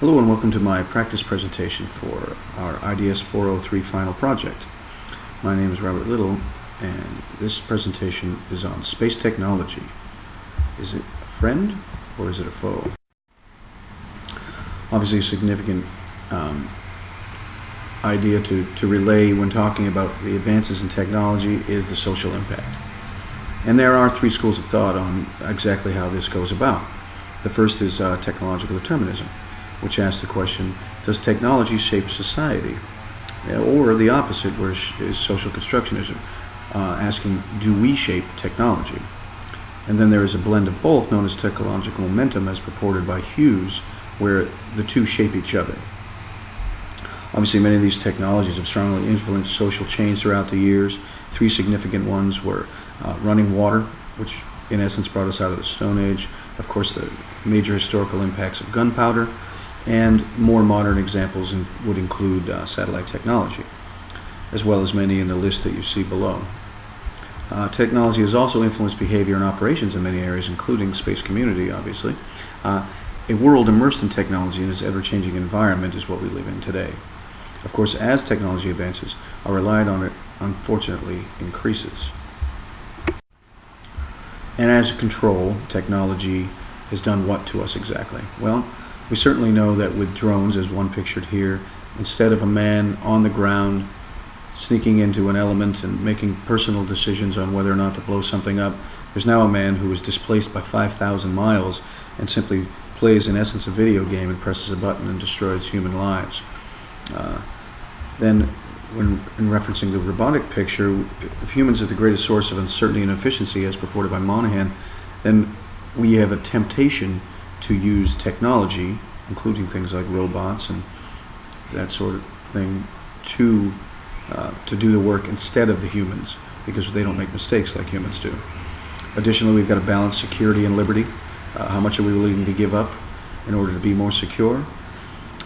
Hello and welcome to my practice presentation for our IDS 403 final project. My name is Robert Little and this presentation is on space technology. Is it a friend or is it a foe? Obviously a significant idea to relay when talking about the advances in technology is the social impact. And there are three schools of thought on exactly how this goes about. The first is technological determinism, which asks the question, does technology shape society? Or the opposite, where is social constructionism, asking, do we shape technology? And then there is a blend of both, known as technological momentum, as purported by Hughes, where the two shape each other. Obviously, many of these technologies have strongly influenced social change throughout the years. Three significant ones were running water, which in essence brought us out of the Stone Age, of course the major historical impacts of gunpowder, and more modern examples would include satellite technology, as well as many in the list that you see below. Technology has also influenced behavior and operations in many areas, including space community, obviously. A world immersed in technology and its ever-changing environment is what we live in today. Of course, as technology advances, our reliance on it, unfortunately, increases. And as a control, technology has done what to us exactly? Well, we certainly know that with drones, as one pictured here, instead of a man on the ground sneaking into an element and making personal decisions on whether or not to blow something up, there's now a man who is displaced by 5,000 miles and simply plays, in essence, a video game and presses a button and destroys human lives. Then, when in referencing the robotic picture, if humans are the greatest source of uncertainty and efficiency, as purported by Monahan, then we have a temptation to use technology, including things like robots and that sort of thing, to do the work instead of the humans, because they don't make mistakes like humans do. Additionally, we've got to balance security and liberty. How much are we willing to give up in order to be more secure?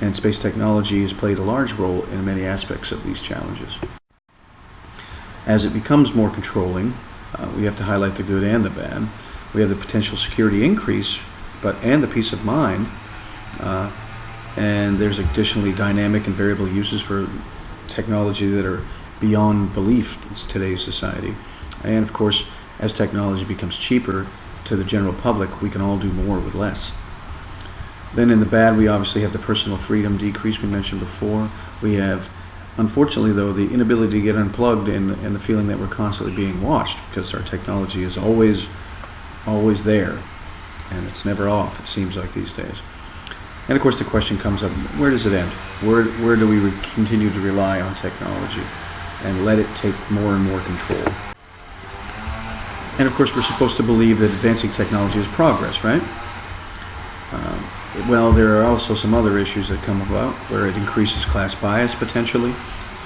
And space technology has played a large role in many aspects of these challenges. As it becomes more controlling, we have to highlight the good and the bad. We have the potential security increase, and the peace of mind, and there's additionally dynamic and variable uses for technology that are beyond belief in today's society. And of course, as technology becomes cheaper to the general public, we can all do more with less. Then in the bad, we obviously have the personal freedom decrease we mentioned before. We have, unfortunately though, the inability to get unplugged and the feeling that we're constantly being watched, because our technology is always there and it's never off, it seems like these days. And of course the question comes up, where does it end? Where do we continue to rely on technology and let it take more and more control? And of course we're supposed to believe that advancing technology is progress, right? Well, there are also some other issues that come about where it increases class bias potentially.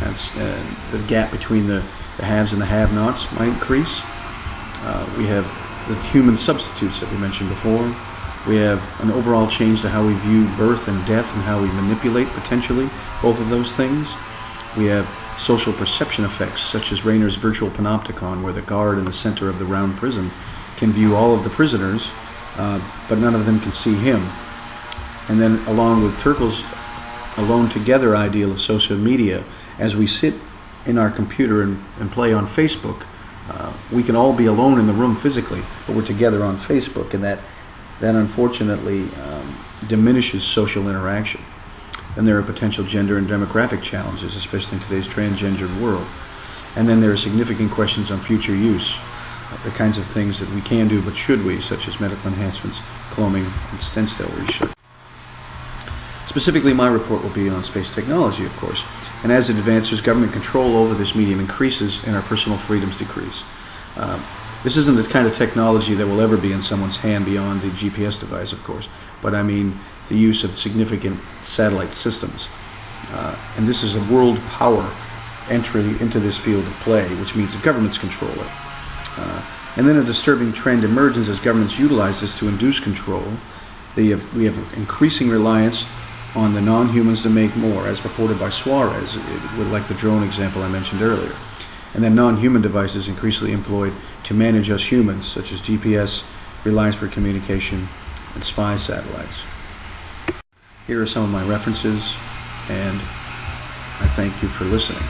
That's the gap between the haves and the have-nots might increase. We have the human substitutes that we mentioned before. We have an overall change to how we view birth and death and how we manipulate potentially both of those things. We have social perception effects such as Rayner's virtual panopticon, where the guard in the center of the round prison can view all of the prisoners, but none of them can see him. And then along with Turkle's alone together ideal of social media, as we sit in our computer and play on Facebook, we can all be alone in the room physically, but we're together on Facebook, and that unfortunately diminishes social interaction. And there are potential gender and demographic challenges, especially in today's transgendered world. And then there are significant questions on future use, the kinds of things that we can do, but should we, such as medical enhancements, cloning, and stem cell research. Specifically, my report will be on space technology, of course. And as it advances, government control over this medium increases and our personal freedoms decrease. This isn't the kind of technology that will ever be in someone's hand beyond the GPS device, of course, but I mean the use of significant satellite systems. And this is a world power entry into this field of play, which means the governments control it. And then a disturbing trend emerges as governments utilize this to induce control. We have increasing reliance on the non-humans to make more, as purported by Suarez, like the drone example I mentioned earlier. And then non-human devices increasingly employed to manage us humans, such as GPS, reliance for communication, and spy satellites. Here are some of my references, and I thank you for listening.